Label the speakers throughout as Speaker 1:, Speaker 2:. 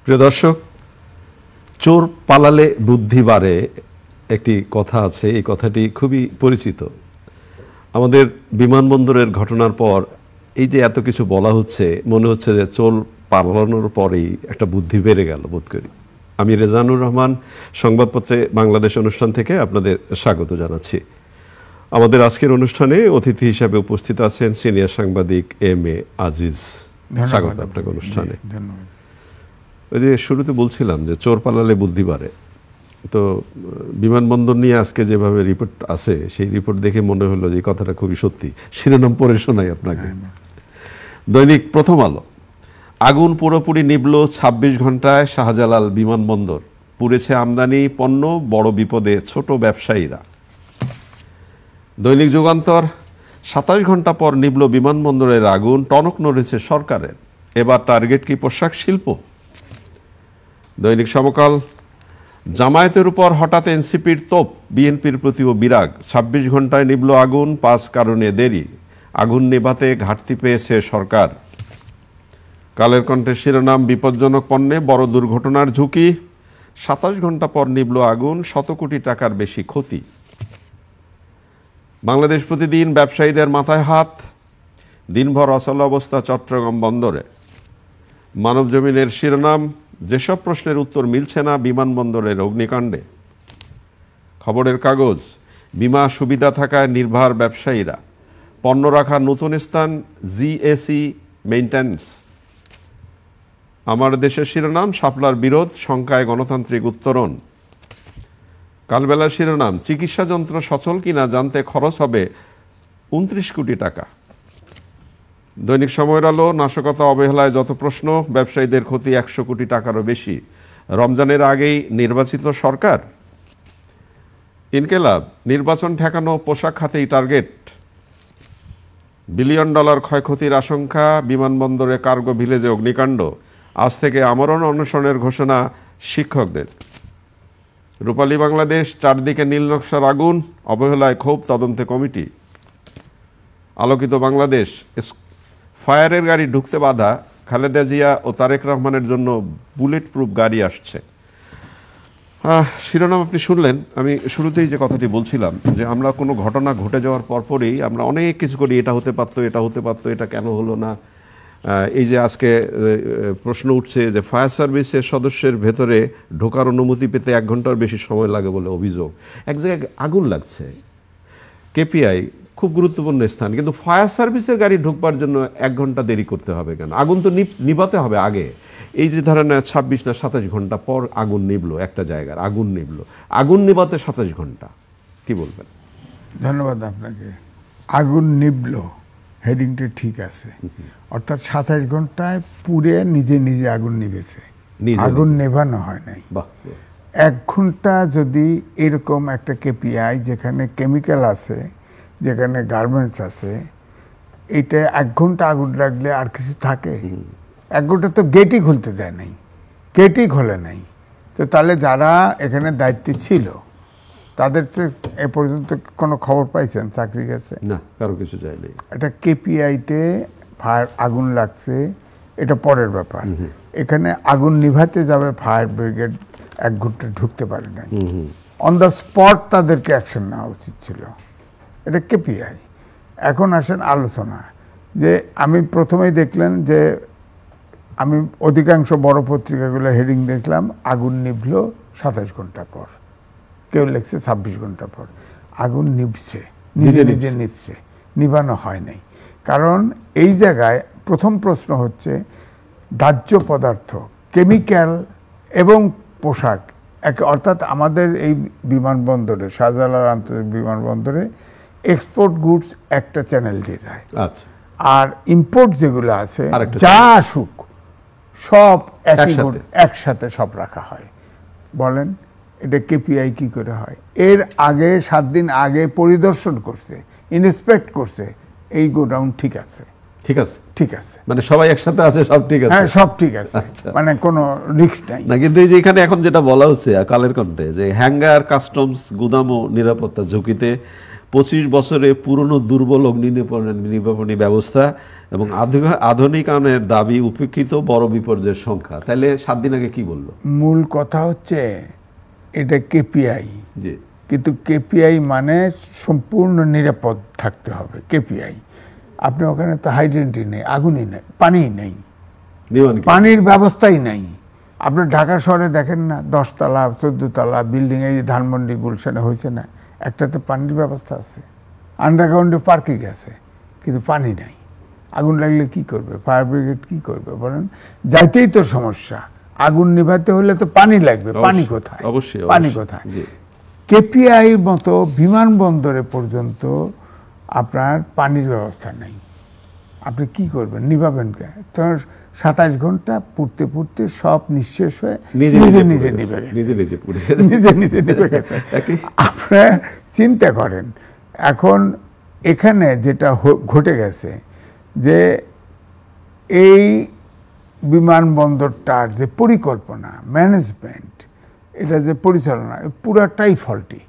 Speaker 1: প্রিয় দর্শক, চোর পালালে বুদ্ধি বাড়ে একটি কথা আছে। এই কথাটি খুবই পরিচিত। আমাদের বিমানবন্দরের ঘটনার পর এই যে এত কিছু বলা হচ্ছে, মনে হচ্ছে যে চোর পালানোর পরেই একটা বুদ্ধি বেড়ে গেল বোধ করি। আমি রেজানুর রহমান, সংবাদপত্রে বাংলাদেশ অনুষ্ঠান থেকে আপনাদের স্বাগত জানাচ্ছি। আমাদের আজকের অনুষ্ঠানে অতিথি হিসাবে উপস্থিত আছেন সিনিয়র সাংবাদিক এম.এ. আজিজ। স্বাগত আপনাকে অনুষ্ঠানে।
Speaker 2: ধন্যবাদ।
Speaker 1: ওই যে শুরুতে বলছিলাম যে চোর পালালে বুদ্ধি বাড়ে, তো বিমানবন্দর নিয়ে আজকে যেভাবে রিপোর্ট আছে, সেই রিপোর্ট দেখে মনে হলো যে এই কথাটা খুবই সত্যি। শিরোনাম পড়ে শোনাই আপনাকে। দৈনিক প্রথম আলো। আগুন পুরোপুরি নিভল ২৬ ঘন্টায় শাহজালাল বিমানবন্দর। পুড়েছে আমদানি পণ্য, বড় বিপদে ছোট ব্যবসায়ীরা। দৈনিক যুগান্তর। ২৭ ঘন্টা পর নিভল বিমানবন্দরের আগুন, টনক নড়েছে সরকারের। এবার টার্গেট কি পোশাক শিল্প? দৈনিক সমকাল। জামায়াতের উপর হঠাৎ এনসিপির তোপ, বিএনপির প্রতিও বিরাগ। ২৬ ঘন্টায় নিভল আগুন, ৫ কারণে দেরি। আগুন নেভাতে ঘাটতি পেয়েছে সরকার। কালের কণ্ঠের শিরোনাম, বিপজ্জনক পণ্যে বড় দুর্ঘটনার ঝুঁকি। ২৭ ঘন্টা পর নিভল আগুন, শত কোটি টাকার বেশি ক্ষতি। বাংলাদেশ প্রতিদিন। ব্যবসায়ীদের মাথায় হাত, দিনভর অচল অবস্থা চট্টগ্রাম বন্দরে। মানবজমিনের শিরোনাম, যেসব প্রশ্নের উত্তর মিলছে না বিমানবন্দরের অগ্নিকাণ্ডে। খবরের কাগজ। বিমা সুবিধা থাকায় নির্ভর ব্যবসায়ীরা। পণ্য রাখার নতুন স্থান জিএসি মেইনটেন্যান্স। আমার দেশের শিরোনাম, শাপলার বিরোধ, শঙ্কায় গণতান্ত্রিক উত্তরণ। কালবেলার শিরোনাম, চিকিৎসা যন্ত্র সচল কিনা জানতে খরচ হবে ২৯ কোটি টাকা। দৈনিক সময়ের আলো। নাশকতা অবহেলায় যত প্রশ্ন, ব্যবসায়ীদের ক্ষতি ১০০ কোটি টাকারও বেশি। রমজানের আগেই নির্বাচিত সরকার। ইনকেলাব। নির্বাচন ঠেকানো পোশাক খাতেই টার্গেট। বিলিয়ন ডলার ক্ষয়ক্ষতির আশঙ্কা, বিমানবন্দরে কার্গো ভিলেজে অগ্নিকাণ্ড। আজ থেকে আমরণ অনশনের ঘোষণা শিক্ষকদের। রূপালী বাংলাদেশ। চারদিকে নীল নকশার আগুন, অবহেলায় ক্ষোভ, তদন্তে কমিটি। আলোকিত বাংলাদেশ। ফায়ারের গাড়ি ঢুকতে বাধা, খালেদা জিয়া ও তারেক রহমানের জন্য বুলেট প্রুফ গাড়ি আসছে। শিরোনাম আপনি শুনলেন। আমি শুরুতেই যে কথাটি বলছিলাম যে আমরা কোনো ঘটনা ঘটে যাওয়ার পরপরই আমরা অনেক কিছু করি, এটা হতে পারতো, এটা হতে পারতো, এটা কেন হলো না। এই যে আজকে প্রশ্ন উঠছে যে ফায়ার সার্ভিসের সদস্যের ভেতরে ঢোকার অনুমতি পেতে ১ ঘন্টার বেশি সময় লাগে বলে অভিযোগ। এক জায়গায় আগুন লাগছে, কেপিআই খুব গুরুত্বপূর্ণ স্থান, কিন্তু ফায়ার সার্ভিসের গাড়ি ঢুকবার জন্য ১ ঘন্টা দেরি করতে হবে কেন? আগুন তো নিভাতে হবে আগে। এই যে ধরেন ২৬ না ২৭ ঘন্টা পর আগুন নিভলো, একটা জায়গার আগুন নিভলো, আগুন নিভাতে ২৭ ঘন্টা, কি বলবেন?
Speaker 2: ধন্যবাদ আপনাকে। আগুন নিভল, হেডিংটা ঠিক আছে। অর্থাৎ ২৭ ঘন্টায় পুড়ে নিজে নিজে আগুন নিভেছে, আগুন নেভানো হয় নাই। ১ ঘন্টা যদি এরকম একটা কেপিআই, যেখানে কেমিক্যাল আছে, যেখানে গার্মেন্টস আছে, এটা ১ ঘন্টা আগুন লাগলে আর কিছু থাকে? ১ ঘন্টা তো গেটই খুলতে দেয় নাই, গেটই খোলে নাই। তো তাহলে যারা এখানে দায়িত্বে ছিল তাদের তো এ পর্যন্ত কোনো খবর পাইছেন চাকরি গেছে?
Speaker 1: না, কারো কিছু যায়নি।
Speaker 2: এটা কেপিআইতে ফায়ার আগুন লাগছে, এটা পরের ব্যাপার। এখানে আগুন নিভাতে যাবে ফায়ার ব্রিগেড, ১ ঘন্টা ঢুকতে পারে নাই। অন দ্য স্পট তাদেরকে অ্যাকশন নেওয়া উচিত ছিল। এটা কেপিআই। এখন আসেন আলোচনা, যে আমি প্রথমেই দেখলেন যে আমি অধিকাংশ বড় পত্রিকাগুলো হেডিং দেখলাম, আগুন নিভল ২৭ ঘন্টা পর, কেউ লিখছে ২৬ ঘন্টা পর। আগুন নিভছে, নিজে নিজে নিভছে, নিভানো হয় নাই। কারণ এই জায়গায় প্রথম প্রশ্ন হচ্ছে দাহ্য পদার্থ, কেমিক্যাল এবং পোশাক, অর্থাৎ আমাদের এই বিমানবন্দরে, শাহজালাল আন্তর্জাতিক বিমানবন্দরে এক্সপোর্ট গুডস একটা চ্যানেল দিয়ে যায়।
Speaker 1: আচ্ছা।
Speaker 2: আর ইম্পোর্ট যেগুলো আছে, যা আসুক সব একসাথে সব রাখা হয়। বলেন এটা কেপিআই কি করে হয়? এর আগে ৭ দিন আগে পরিদর্শন করছে, ইন্সপেক্ট করছে, এই গোডাউন ঠিক আছে,
Speaker 1: ঠিক আছে,
Speaker 2: ঠিক আছে,
Speaker 1: মানে সবাই একসাথে আছে, সব ঠিক আছে।
Speaker 2: হ্যাঁ, সব ঠিক আছে, মানে কোনো রিস্ক নাই
Speaker 1: না। কিন্তু এই যে এখানে এখন যেটা বলা হচ্ছে কালের কণ্ঠে, যে হ্যাঙ্গার, কাস্টমস, গুদাম ও নিরাপত্তা ঝুঁকিতে, 25 বছরে পুরনো দুর্বল অগ্নি নির্বাপনী ব্যবস্থা এবং আধুনিকায়নের দাবি উপেক্ষিত বড় বিপর্যয়ের সংখ্যা। তাহলে 7 দিন আগে কি বললো?
Speaker 2: মূল কথা হচ্ছে এটা কেপিআই,
Speaker 1: জি,
Speaker 2: কিন্তু কেপিআই মানে সম্পূর্ণ নিরাপদ থাকতে হবে। কেপিআই আপনি ওখানে তো হাইড্রেন্টি নেই, আগুনই নেই, পানিই নেই, পানির ব্যবস্থাই নাই। আপনি ঢাকা শহরে দেখেন না, 10 তলা 14 তলা বিল্ডিং, এই ধানমন্ডি গুলশানে হয়েছে না, একটাতে পানির ব্যবস্থা আছে, আন্ডারগ্রাউন্ডে পার্কিং আছে, কিন্তু পানি নাই। আগুন লাগলে কি করবে ফায়ার ব্রিগেড? কি করবে বলেন? যাইতেই তো সমস্যা। আগুন নিভাতে হলে তো পানি লাগবে, পানি কোথায়?
Speaker 1: অবশ্যই
Speaker 2: পানি কোথায়? কেপিআই মতো বিমানবন্দরে পর্যন্ত আপনার পানির ব্যবস্থা নেই। আপনি কি করবেন? নিভাবেন কে? তো 27 ঘন্টা পুড়তে পুড়তে সব নিঃশেষ হয়ে নিজে নিভে গেছে। আপনারা চিন্তা করেন এখন এখানে যেটা ঘটে গেছে, যে এই বিমানবন্দরটার যে পরিকল্পনা, ম্যানেজমেন্ট, এটা যে পরিচালনা, পুরাটাই ফল্টি।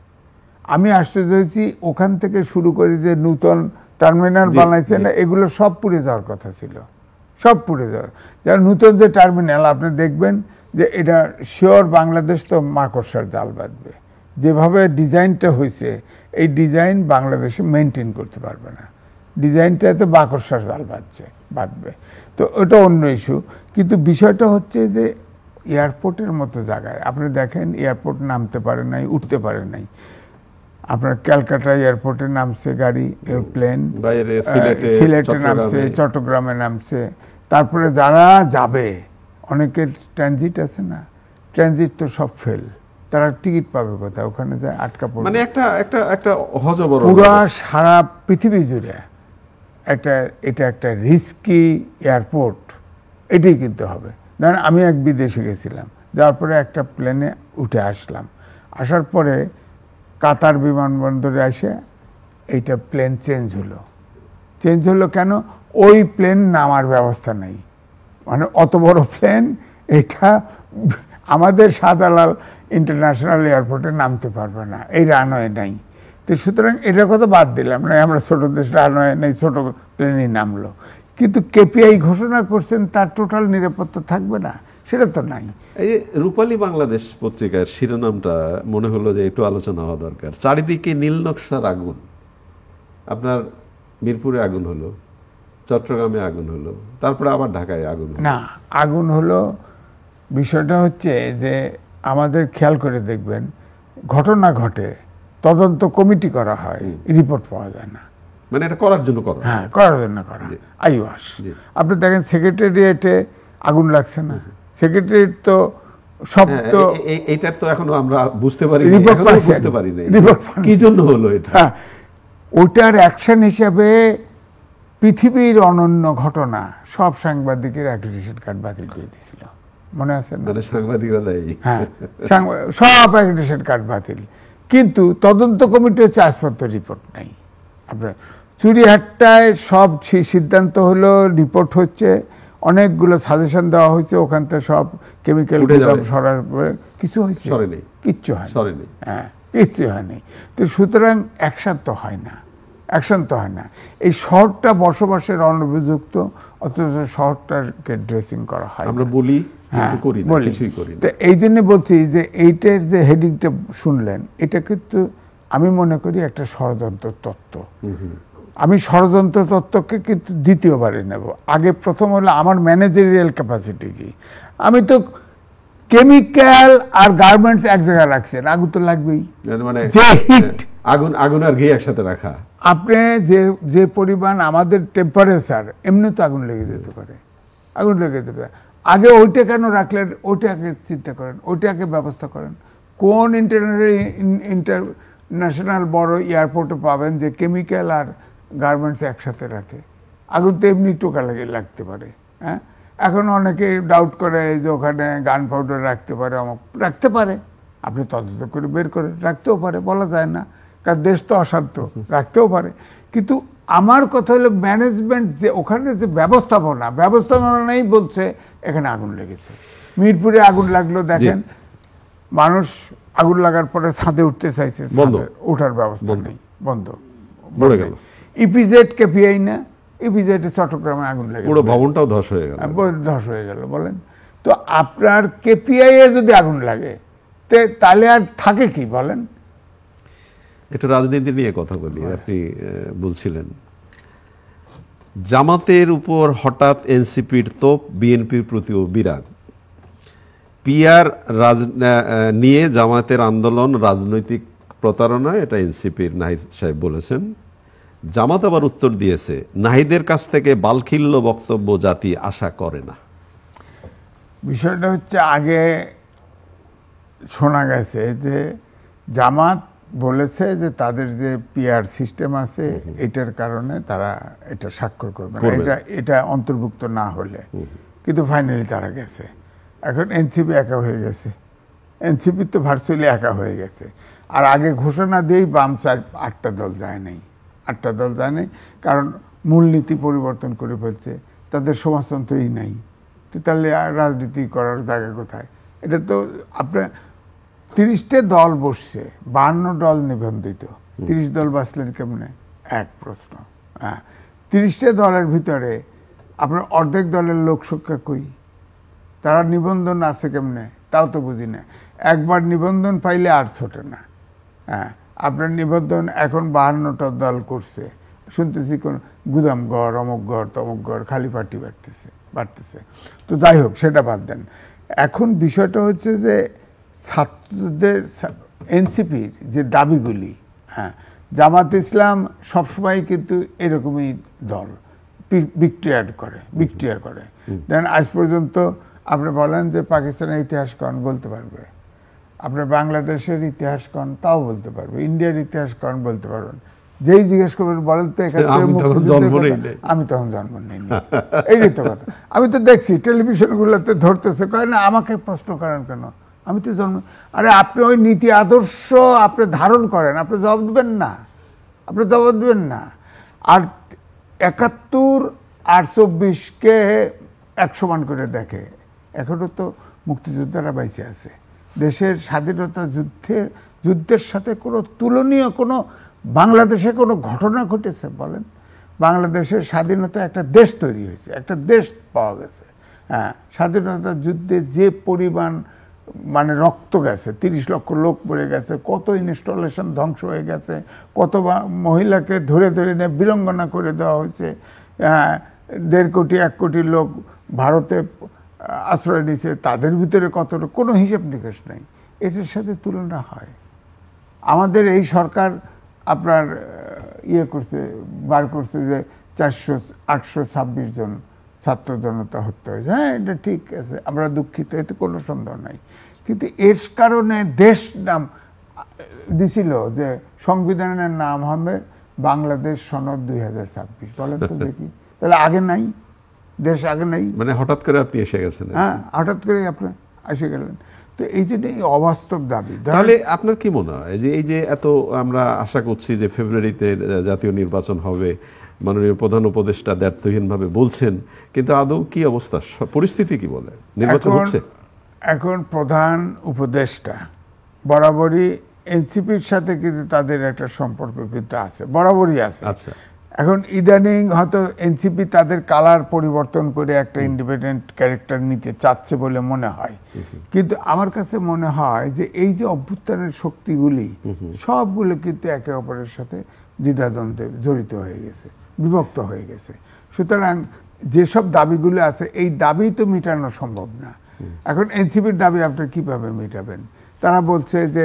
Speaker 2: আমি আশ্চর্য হয়েছি, ওখান থেকে শুরু করে যে নূতন টার্মিনাল বানাইছে না, এগুলো সব পুড়ে যাওয়ার কথা ছিল, সব পুড়ে যাওয়ার। যার নূতন যে টার্মিনাল আপনি দেখবেন যে এটা শিওর বাংলাদেশ তো মাকড়সার জাল বাঁধবে। যেভাবে ডিজাইনটা হয়েছে, এই ডিজাইন বাংলাদেশে মেনটেন করতে পারবে না। ডিজাইনটাতে মাকড়সার জাল বাঁধবে। তো ওটা অন্য ইস্যু। কিন্তু বিষয়টা হচ্ছে যে এয়ারপোর্টের মতো জায়গায় আপনি দেখেন, এয়ারপোর্ট নামতে পারে নাই, উঠতে পারে নাই। আপনার ক্যালকাটা এয়ারপোর্টে নামছে গাড়ি, এয়ারপ্লেন, সিলেটে নামছে, চট্টগ্রামে নামছে। তারপরে যারা যাবে, অনেকের ট্রানজিট আছে না, ট্রানজিট তো সব ফেল। তারা টিকিট পাবে কোথায়? ওখানে যায় আটকা পড়বে।
Speaker 1: মানে একটা হযবর
Speaker 2: পুরা সারা পৃথিবী জুড়ে এটা একটা রিস্কি এয়ারপোর্ট, এটাই কিনতে হবে। ধরেন আমি এক বিদেশে গেছিলাম, যাওয়ার পরে একটা প্লেনে উঠে আসলাম, আসার পরে কাতার বিমানবন্দরে এসে এইটা প্লেন চেঞ্জ হলো কেন? ওই প্লেন নামার ব্যবস্থা নেই। মানে অত বড় প্লেন এটা আমাদের শাহজালাল ইন্টারন্যাশনাল এয়ারপোর্টে নামতে পারবে না, এই রানওয়ে নাই। তো সুতরাং এটার কথা বাদ দিলাম না, আমরা ছোট দেশ, রানওয়ে নেই, ছোট প্লেনই নামলো। কিন্তু কেপিআই ঘোষণা করছেন তার টোটাল নিরাপত্তা থাকবে না, সেটা তো নাই।
Speaker 1: এই রূপালী বাংলাদেশ পত্রিকার শিরোনামটা মনে হলো যে একটু আলোচনা হওয়া দরকার। চারিদিকে নীল নকশার আগুন, আপনার মিরপুরে আগুন হলো, চট্টগ্রামে আগুন হলো, তারপরে আবার ঢাকায় আগুন হলো।
Speaker 2: না, আগুন হলো, বিষয়টা হচ্ছে যে আমাদের খেয়াল করে দেখবেন, ঘটনা ঘটে, তদন্ত কমিটি করা হয়, রিপোর্ট পাওয়া যায় না।
Speaker 1: মানে এটা করার জন্য করা?
Speaker 2: হ্যাঁ, করার জন্য করা। আইওয়াস আপনি দেখেন সেক্রেটারিয়েটে আগুন লাগছে না, সেক্রেটারিয়েট তো সব তো
Speaker 1: এইটার তো এখনো আমরা বুঝতে পারি না
Speaker 2: কি
Speaker 1: জন্য হলো এটা।
Speaker 2: ওটার অ্যাকশন হিসাবে পৃথিবীর অনন্য ঘটনা, সব সাংবাদিকের অ্যাক্রিডিটেশন কার্ড বাতিল করে দিয়েছিল, মনে আছে না?
Speaker 1: সাংবাদিকরা দেয়,
Speaker 2: হ্যাঁ, সব অ্যাক্রিডিটেশন কার্ড বাতিল। কিন্তু তদন্ত কমিটি হচ্ছে আজপত্র রিপোর্ট নাই। আপনার চুরিহাট্টায় সব সিদ্ধান্ত হলো, রিপোর্ট হচ্ছে, অনেকগুলো সাজেশন দেওয়া হয়েছে, ওখান থেকে সব কেমিক্যাল সরার পরে কিছু হয়েছে? কিচ্ছু হয়, হ্যাঁ, কিচ্ছু হয়নি। তো সুতরাং অ্যাকশন তো হয় না, এই শহরটা বসবাসের অনুপযুক্ত, অথচ শহরটাকে ড্রেসিং করা হয়।
Speaker 1: আমরা বলি কিছুই করি না।
Speaker 2: তো এই জন্য বলছি যে এইটার যে হেডিংটা শুনলেন, এটা কিন্তু আমি মনে করি একটা ষড়যন্ত্র তত্ত্ব। আমি ষড়যন্ত্র তত্ত্বকে কিন্তু দ্বিতীয়বারে নেব। আগে প্রথম হলো আমার ম্যানেজারিয়াল ক্যাপাসিটি কি। আমি তো কেমিক্যাল আর গার্মেন্টস এক জায়গায় রাখছেন, আগুন তো লাগবেই।
Speaker 1: মানে আগুন আর ঘি একসাথে রাখা,
Speaker 2: আপনি যে পরিমাণ আমাদের টেম্পারেচার, এমনি তো আগুন লেগে যেতে পারে, আগে ওইটা কেন রাখলেন? ওইটাকে চিন্তা করেন, ওইটাকে ব্যবস্থা করেন। কোন ইন্টারন্যাশনাল বড় এয়ারপোর্টে পাবেন যে কেমিক্যাল আর গার্মেন্টস একসাথে রাখে? আগুন তো এমনি টোকা লাগতে পারে। হ্যাঁ, এখন অনেকে ডাউট করে যে ওখানে গান পাউডার রাখতে পারে, আপনি তদন্ত করে বের করে রাখতেও পারে, বলা যায় না, কারণ দেশ তো অশান্ত, রাখতেও পারে। কিন্তু আমার কথা হলো ম্যানেজমেন্ট, যে ওখানে যে ব্যবস্থাপনা নেই, বলছে এখানে আগুন লেগেছে। মিরপুরে আগুন লাগলো, দেখেন মানুষ আগুন লাগার পরে ছাদে উঠতে চাইছে, ওঠার ব্যবস্থা নেই, বন্ধ।
Speaker 1: পড়ে গেল।
Speaker 2: ইপিজেড কেপিআই না, ইপিজেড চট্টগ্রামে আগুন লেগে
Speaker 1: পুরো ভবনটাও ধস হয়ে গেল।
Speaker 2: ধস হয়ে গেল। বলেন তো, আপনার কেপিআই এ যদি আগুন লাগে তাহলে আর থাকে কি বলেন?
Speaker 1: একটু রাজনীতি নিয়ে কথা বলি। আপনি বলছিলেন জামাতের উপর হঠাৎ এনসিপির তোপ, বিএনপির প্রতিও বিরাগ। পিআর নিয়ে জামাতের আন্দোলন রাজনৈতিক প্রতারণা, এটা এনসিপির নাহিদ সাহেব বলেছেন। জামাত আবার উত্তর দিয়েছে, নাহিদের কাছ থেকে বালখিল্য বক্তব্য জাতি আশা করে না।
Speaker 2: বিষয়টা হচ্ছে, আগে শোনা গেছে যে জামাত বলেছে যে তাদের যে পিআর সিস্টেম আছে এটার কারণে তারা এটা স্বাক্ষর করবে না, এটা অন্তর্ভুক্ত না হলে। কিন্তু ফাইনালি তারা গেছে। এখন এনসিপি একা হয়ে গেছে, এনসিপি তো ভার্চুয়ালি একা হয়ে গেছে। আর আগে ঘোষণা দিয়েই বাম 8টা দল যায় নাই, 8টা দল যায় নাই, কারণ মূলনীতি পরিবর্তন করে ফেলছে, তাদের সমাজতন্ত্রই নাই। তো তাহলে আর রাজনীতি করার জায়গা কোথায়? এটা তো আপনার 30টে দল বসছে, 52 দল নিবন্ধিত, 30 দল বাঁচলেন কেমনে? এক প্রশ্ন। হ্যাঁ, 30টে দলের ভিতরে আপনার অর্ধেক দলের লোক সংখ্যা কই? তারা নিবন্ধন আছে কেমনে? তাও তো বুঝি না। একবার নিবন্ধন পাইলে আর ছোটে না। হ্যাঁ, আপনার নিবন্ধন এখন 52টা দল করছে, শুনতেছি কোন গুদামঘর, অমুকঘর, তমুকঘর, খালি পার্টি বাড়তেছে। তো যাই হোক, সেটা বাদ দেন। এখন বিষয়টা হচ্ছে যে ছাত্রদের এনসিপির যে দাবিগুলি, হ্যাঁ, জামাত ইসলাম সবসময় কিন্তু এরকমই দল বিক্রিয়া করে। দেন আজ পর্যন্ত আপনি বলেন যে পাকিস্তানের ইতিহাস কন, বলতে পারবে। আপনার বাংলাদেশের ইতিহাস কন, তাও বলতে পারবে। ইন্ডিয়ার ইতিহাস কন, বলতে পারবেন। যেই জিজ্ঞেস করবেন বলেন তো আমি তখন জন্ম নিইনি, এইটাই তো কথা। আমি তো দেখছি টেলিভিশনগুলোতে ধরতেছে, কয় না আমাকে প্রশ্ন করেন কেন, আমি তো জন্ম। আরে আপনি ওই নীতি আদর্শ আপনি ধারণ করেন, আপনি জবাব দেবেন না। আর 71 আর 24কে 1 সমান করে দেখে। এখনো তো মুক্তিযোদ্ধারা বাইচে আছে। দেশের স্বাধীনতা যুদ্ধের সাথে কোনো তুলনীয় কোনো বাংলাদেশে কোনো ঘটনা ঘটেছে বলেন? বাংলাদেশের স্বাধীনতা, একটা দেশ তৈরি হয়েছে, একটা দেশ পাওয়া গেছে। হ্যাঁ, স্বাধীনতা যুদ্ধে যে পরিমাণ মানে রক্ত গেছে, 30 লক্ষ লোক মরে গেছে, কত ইনস্টলেশন ধ্বংস হয়ে গেছে, কত মহিলাকে ধরে নিয়ে বীরাঙ্গনা করে দেওয়া হয়েছে। 1.5 কোটি 1 কোটি লোক ভারতে আশ্রয় নিয়েছে, তাদের ভিতরে কত, কোনো হিসেব নিকেশ নাই। এটার সাথে তুলনা হয়? আমাদের এই সরকার আপনার বার করছে যে 826 জন ছাত্র জনতা হত্যা হয়েছে। হ্যাঁ, এটা ঠিক আছে, আমরা দুঃখিত, এতে কোনো সন্দেহ নাই। কিন্তু এর কারণে দেশ নাম দিছিল যে সংবিধানের নাম হবে বাংলাদেশ সনদ 2026। বলেন তো দেখি, তাহলে আগে নাই দেশ, আগে নাই,
Speaker 1: মানে হঠাৎ করে আপনি এসে গেছেন।
Speaker 2: হ্যাঁ, হঠাৎ করে আপনি এসে গেলেন। তো এই জন্য এই অবাস্তব দাবি।
Speaker 1: তাহলে আপনার কি মনে হয় যে এই যে এত আমরা আশা করছি যে ফেব্রুয়ারিতে জাতীয় নির্বাচন হবে, মাননীয় প্রধান উপদেষ্টা দ্ব্যর্থহীনভাবে বলছেন, কিন্তু আদৌ কি অবস্থা, পরিস্থিতি কি বলে? নির্বাচন হচ্ছে?
Speaker 2: এখন প্রধান উপদেষ্টা বরাবরই এনসিপির সাথে কিন্তু তাদের একটা সম্পর্ক কিন্তু আছে, বরাবরই আছে।
Speaker 1: আচ্ছা,
Speaker 2: এখন ইদানিং হয়তো এনসিপি তাদের কালার পরিবর্তন করে একটা ইন্ডিপেন্ডেন্ট ক্যারেক্টার নিতে চাচ্ছে বলে মনে হয়। কিন্তু আমার কাছে মনে হয় যে এই যে অভ্যুত্থানের শক্তিগুলি সবগুলো কিন্তু একে অপরের সাথে দ্বিধাদ্বন্দ্বে জড়িত হয়ে গেছে, বিভক্ত হয়ে গেছে। সুতরাং যেসব দাবিগুলো আছে, এই দাবি তো মেটানো সম্ভব না। এখন এনসিপির দাবি আপনি কিভাবে মেটাবেন? তারা বলছে যে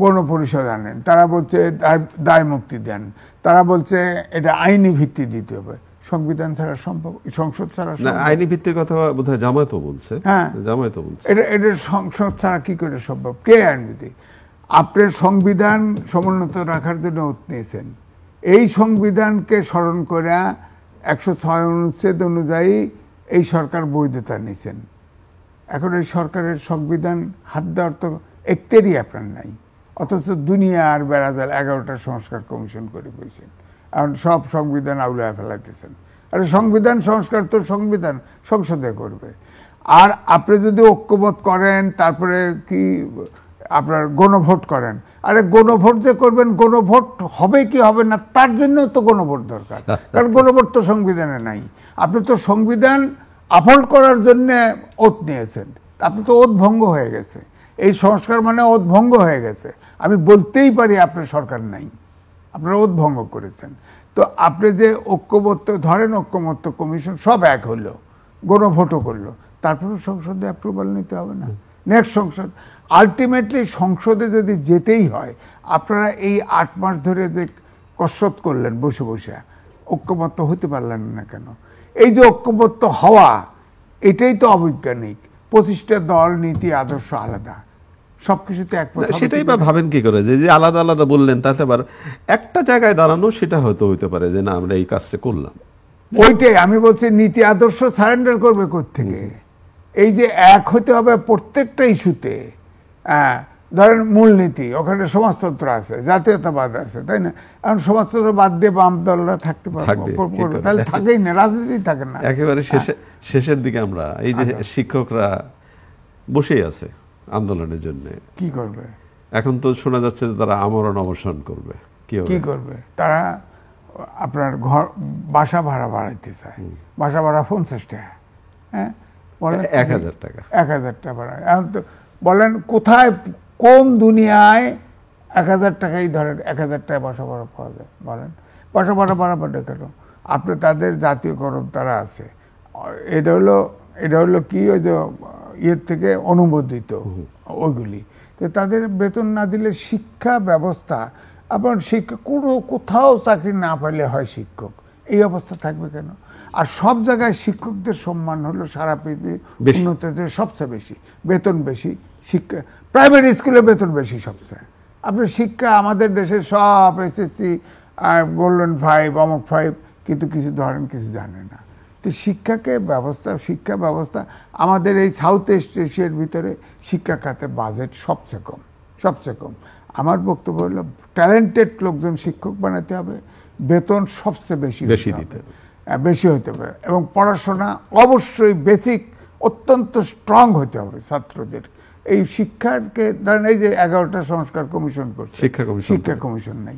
Speaker 2: গণপরিষদ আনেন, তারা বলছে দায় মুক্তি দেন, তারা বলছে এটা আইনি ভিত্তি দিতে হবে। সংবিধান ছাড়া সম্ভব, সংসদ ছাড়া
Speaker 1: আইনি ভিত্তির কথা বোধহয় জামায়াতও বলছে।
Speaker 2: হ্যাঁ,
Speaker 1: জামায়াতও বলছে
Speaker 2: এটা সংসদ ছাড়া কি করে সম্ভব? কে আইন ভিত্তি? আপনার সংবিধান সমুন্নত রাখার জন্য ওত নিয়েছেন, এই সংবিধানকে স্মরণ করে 106 অনুচ্ছেদ অনুযায়ী এই সরকার বৈধতা নিয়েছেন। এখন এই সরকারের সংবিধান হাত দেওয়ার তো একটেরই আপনার নাই, অথচ দুনিয়া আর বেড়াজাল 11টা সংস্কার কমিশন করে বসেছেন। এখন সব সংবিধান আউলায় ফেলাইতেছেন। আর সংবিধান সংস্কার তো সংবিধান সংসদে করবে। আর আপনি যদি ঐক্যমত করেন, তারপরে কি আপনার গণভোট করেন। আরে গণভোট যে করবেন, গণভোট হবে কি হবে না তার জন্য তো গণভোট দরকার, কারণ গণভোট তো সংবিধানে নাই। আপনি তো সংবিধান আপহোল্ড করার জন্য ওথ নিয়েছেন, আপনি তো ওথ ভঙ্গ হয়ে গেছে। এই সংস্কার মানে ওথ ভঙ্গ হয়ে গেছে। আমি বলতেই পারি আপনার সরকার নাই, আপনারা ওথ ভঙ্গ করেছেন। তো আপনি যে ঐক্যমত্য ধরেন, ঐক্যমত্য কমিশন সব এক হলো, গণভোটও করলো, তারপরে সংসদে অ্যাপ্রুভাল নিতে হবে না? নেক্সট সংসদ, আলটিমেটলি সংসদে যদি যেতেই হয়, আপনারা এই 8 মাস ধরে যে কসরত করলেন বসে বসে, ঐক্যমত্য হতে পারলেন না কেন? এই যে ঐক্যমত্য হওয়া, এটাই তো অবৈজ্ঞানিক। 25টা দল, নীতি আদর্শ আলাদা, সবকিছুতে একমত হবে।
Speaker 1: সেটাই বা ভাবেন কি করে যে আলাদা আলাদা বললেন, তাতে আবার একটা জায়গায় দাঁড়ানো, সেটা হয়তো হইতে পারে যে না আমরা এই কাজটা করলাম।
Speaker 2: ওইটাই আমি বলছি, নীতি আদর্শ সারেন্ডার করবে কোত্থেকে? এই যে এক হতে হবে প্রত্যেকটা ইস্যুতে। ধরেন মূলনীতি, ওখানে সমাজতন্ত্র আছে, জাতীয়তাবাদ আছে, তাই না? এখন সমাজতন্ত্র বাদ দিয়ে বাম দলরা থাকতে পারবে, তাহলে থাকেই না, রাজনীতি থাকে না।
Speaker 1: একেবারে শেষের দিকে আমরা এই যে শিক্ষকরা বসেই আছে আন্দোলনের জন্য,
Speaker 2: কি করবে?
Speaker 1: এখন তো শোনা যাচ্ছে যে তারা আমরণ অবসান করবে।
Speaker 2: কি করবে তারা? আপনার ঘর বাসা ভাড়া বাড়াইতে চায়, বাসা ভাড়া 50 টাকা, হ্যাঁ বলেন
Speaker 1: 1000 টাকা,
Speaker 2: 1000 টাকা ভাড়া। এখন তো বলেন কোথায়, কোন দুনিয়ায় 1000 টাকাই ধরেন 1000 টাকা বাসা ভাড়া পাওয়া যায়? বলেন বাসা ভাড়া বাড়াবাটা কেন? আপনি তাদের জাতীয়করণ তারা আছে, এটা হলো কি, ওই যে ইয়ের থেকে অনুমোদিত ওইগুলি, তো তাদের বেতন না দিলে শিক্ষা ব্যবস্থা, আপনার শিক্ষা কোথাও চাকরি না পাইলে হয় শিক্ষক, এই অবস্থা থাকবে কেন? আর সব জায়গায় শিক্ষকদের সম্মান হলো সারা পৃথিবী উন্নতদের সবচেয়ে বেশি, বেতন বেশি, শিক্ষা প্রাইভেট স্কুলে বেতন বেশি সবচেয়ে। আপনি শিক্ষা আমাদের দেশে সব এসএসসি, গোল্ডেন 5, অমুক 5, কিন্তু কিছু ধরেন কিছু জানে না। তো শিক্ষা ব্যবস্থা আমাদের এই সাউথ ইস্ট এশিয়ার ভিতরে শিক্ষা খাতে বাজেট সবচেয়ে কম। আমার বক্তব্য হলো ট্যালেন্টেড লোকজন শিক্ষক বানাতে হবে, বেতন সবচেয়ে বেশি হতে হবে, এবং পড়াশোনা অবশ্যই বেসিক অত্যন্ত স্ট্রং হতে হবে ছাত্রদের। এই শিক্ষাকে ধরেন, এই যে 11টা সংস্কার কমিশন করছে, শিক্ষা কমিশন নাই।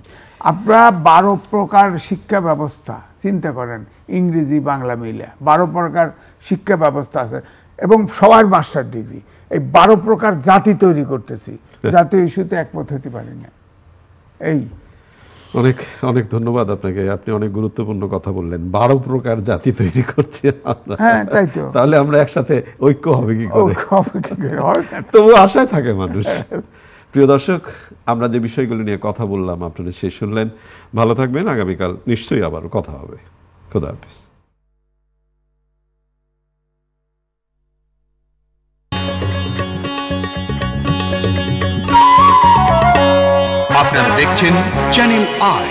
Speaker 2: আপনারা 12 প্রকার শিক্ষা ব্যবস্থা চিন্তা করেন, ইংরেজি বাংলা মিলে 12 প্রকার শিক্ষা ব্যবস্থা আছে, এবং সবার মাস্টার ডিগ্রি। এই 12 প্রকার জাতি তৈরি করতেছি, জাতীয় ইস্যুতে একমত হতে পারি না। এই
Speaker 1: অনেক অনেক ধন্যবাদ আপনাকে, আপনি অনেক গুরুত্বপূর্ণ কথা বললেন। 12 প্রকার জাতি তৈরি করছি আমরা,
Speaker 2: হ্যাঁ তাই তো।
Speaker 1: তাহলে আমরা একসাথে ঐক্য হবে কি করে? তবু আশায় থাকে মানুষ। প্রিয় দর্শক, আমরা যে বিষয়গুলো নিয়ে কথা বললাম আপনারা শেষ শুনলেন। ভালো থাকবেন, আগামীকাল নিশ্চয়ই আবার কথা হবে। খোদা হাফেজ।
Speaker 3: আপনারা দেখছেন চ্যানেল আই।